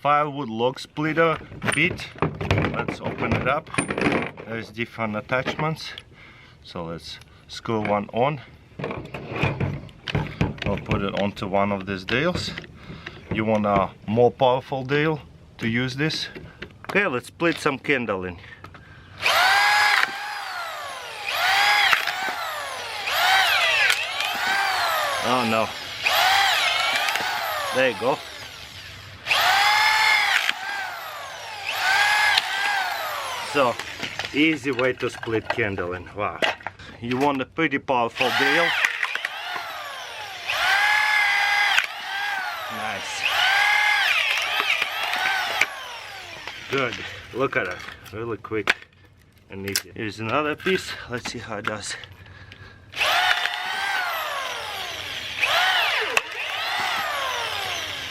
Firewood log splitter bit. Let's open it up. There's different attachments. So let's screw one on. I'll put it onto one of these dowels. You want a more powerful dowel to use this. Okay, let's split some kindling. Oh no. There you go. So, easy way to split kindling. Wow. You want a pretty powerful dowel. Nice. Good. Look at it. Really quick and easy. Here's another piece. Let's see how it does.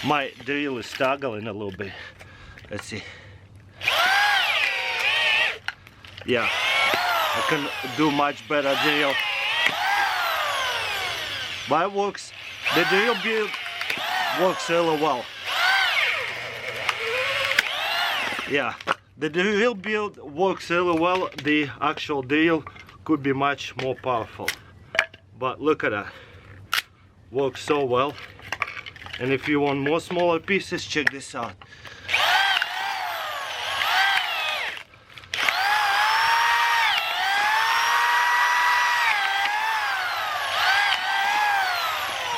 My drill is struggling a little bit. Let's see. Yeah, I can do much better drill. But it works. The drill build works really well. Yeah, the drill build works really well. The actual drill could be much more powerful. But look at that. Works so well. And if you want more smaller pieces, check this out.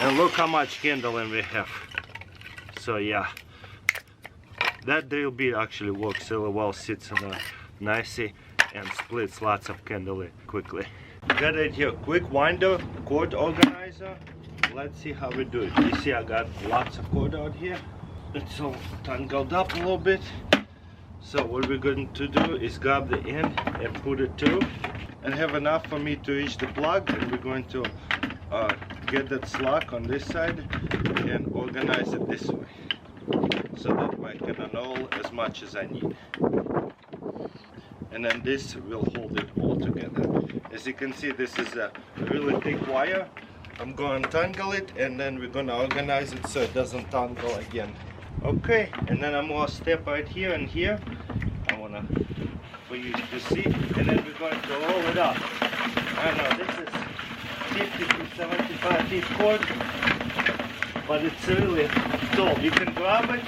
And look how much kindling we have. So yeah, that drill bit actually works really well, sits on nicely and splits lots of kindling quickly. Got it here, quick winder, cord organizer. Let's see how we do it. You see I got lots of cord out here. It's all tangled up a little bit. So what we're going to do is grab the end and put it through and have enough for me to reach the plug, and we're going to get that slack on this side and organize it this way, so that way I can unroll as much as I need. And then this will hold it all together. As you can see, this is a really thick wire. I'm going to tangle it and then we're going to organize it so it doesn't tangle again. Okay, and then I'm going to step right here and here. I want to for you to see, and then we're going to roll it up. I know this is 50 to 75 feet cord, but it's really tall. You can grab it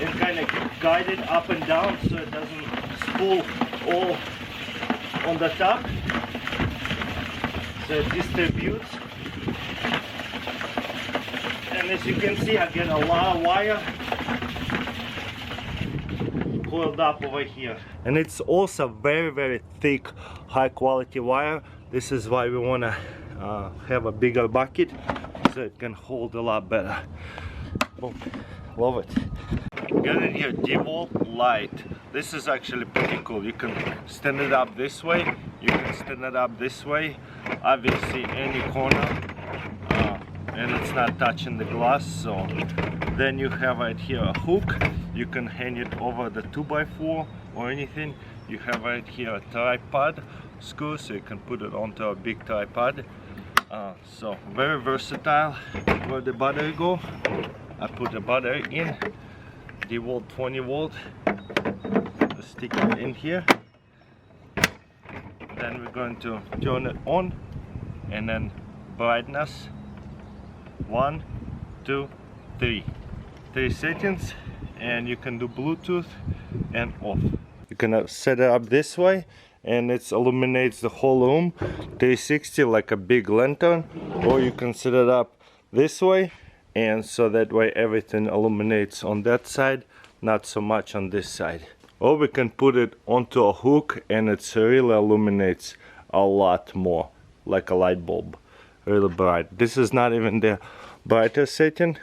and kind of guide it up and down so it doesn't spool all on the top, so it distributes. And as you can see, I get a lot of wire coiled up over here, and it's also very thick, high quality wire. This is why we want to have a bigger bucket so it can hold a lot better. Boom. Love it. Got it here, DeWalt light. This is actually pretty cool. You can stand it up this way, you can stand it up this way, obviously any corner, and it's not touching the glass. So then you have right here a hook. You can hang it over the 2x4 or anything. You have right here a tripod screw, so you can put it onto a big tripod. So very versatile. Where the battery go, I put the battery in, DeWalt 20 volt, stick it in here. Then we're going to turn it on, and then brightness 1, 2, 3 settings, and you can do Bluetooth and off. You can set it up this way and it illuminates the whole room 360 like a big lantern, or you can set it up this way, and so that way everything illuminates on that side, not so much on this side. Or we can put it onto a hook and it really illuminates a lot more, like a light bulb, really bright. This is not even the brightest setting.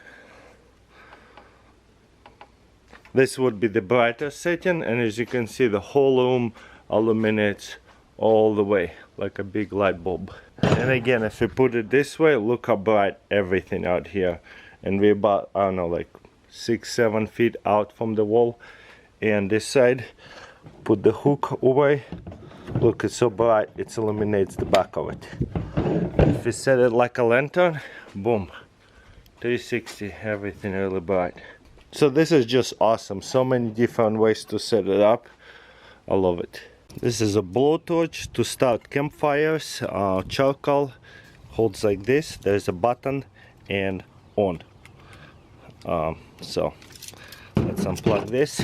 This would be the brightest setting, and as you can see, the whole room illuminates all the way like a big light bulb. And again, if we put it this way, look how bright everything out here. And we're about, I don't know, like 6-7 feet out from the wall. And this side, put the hook away. Look, it's so bright, it illuminates the back of it. If we set it like a lantern, boom, 360, everything really bright. So this is just awesome. So many different ways to set it up. I love it. This is a blowtorch to start campfires. Charcoal holds like this. There's a button and on. So let's unplug this.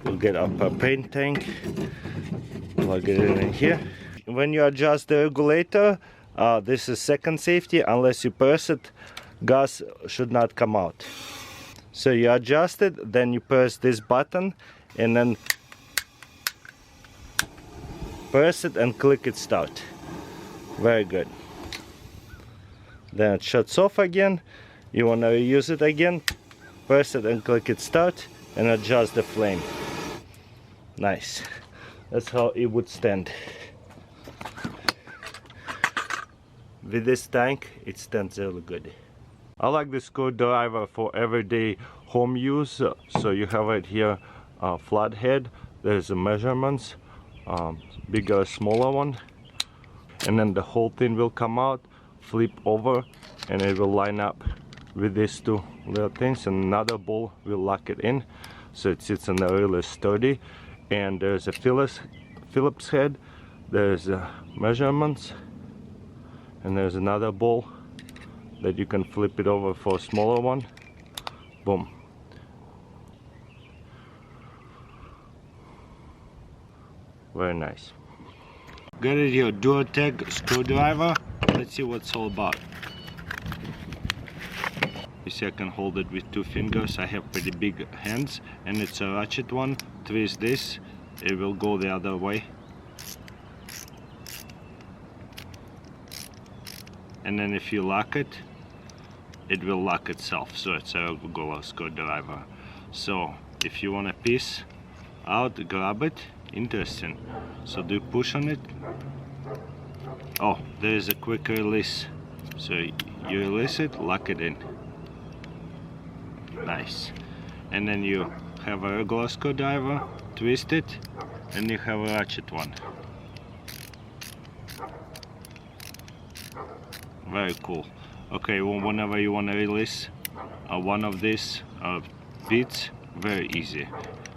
We'll get our propane tank. Plug it in here. When you adjust the regulator, this is second safety. Unless you press it, gas should not come out. So you adjust it, then you press this button and then press it and click it start. Very good. Then it shuts off again. You want to reuse it again, press it and click it start and adjust the flame. Nice. That's how it would stand. With this tank, it stands really good. I like this screwdriver for everyday home use. So you have right here flat head. There's the measurements, bigger, smaller one, and then the whole thing will come out, flip over, and it will line up with these two little things. And another ball will lock it in, so it sits in a really sturdy. And there's a Phillips head. There's measurements, and there's another ball that you can flip it over for a smaller one. Boom. Very nice. Got it here, Duratec screwdriver. Let's see what it's all about. You see I can hold it with 2 fingers. I have pretty big hands, and it's a ratchet one. Twist this, it will go the other way. And then if you lock it, it will lock itself. So it's a regular screwdriver. So if you want a piece out, grab it. Interesting. So do you push on it? Oh, there is a quick release. So you release it, lock it in. Nice. And then you have a regular screwdriver, twist it, and you have a ratchet one. Very cool. Okay, well, whenever you want to release one of these bits, very easy.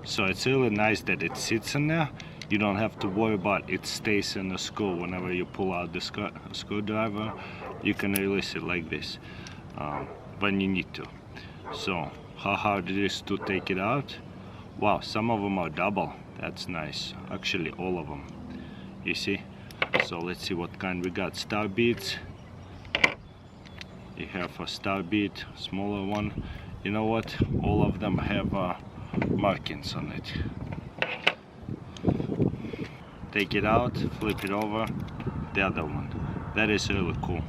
So it's really nice that it sits in there. You don't have to worry about it stays in the screw. Whenever you pull out the screwdriver, you can release it like this when you need to. So how hard it is to take it out? Wow, some of them are double. That's nice. Actually, all of them. You see? So let's see what kind we got. Star beads. You have a star bead, smaller one. You know what? All of them have markings on it. Take it out, flip it over, the other one. That is really cool.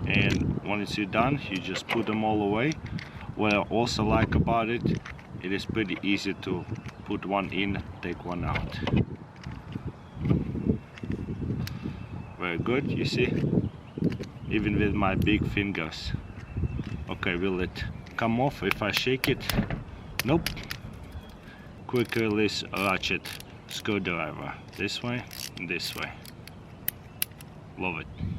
And once you're done, you just put them all away. What I also like about it, it is pretty easy to put one in, take one out. Very good, you see? Even with my big fingers. Okay, will it come off if I shake it? Nope. Quick release ratchet screwdriver. This way and this way. Love it.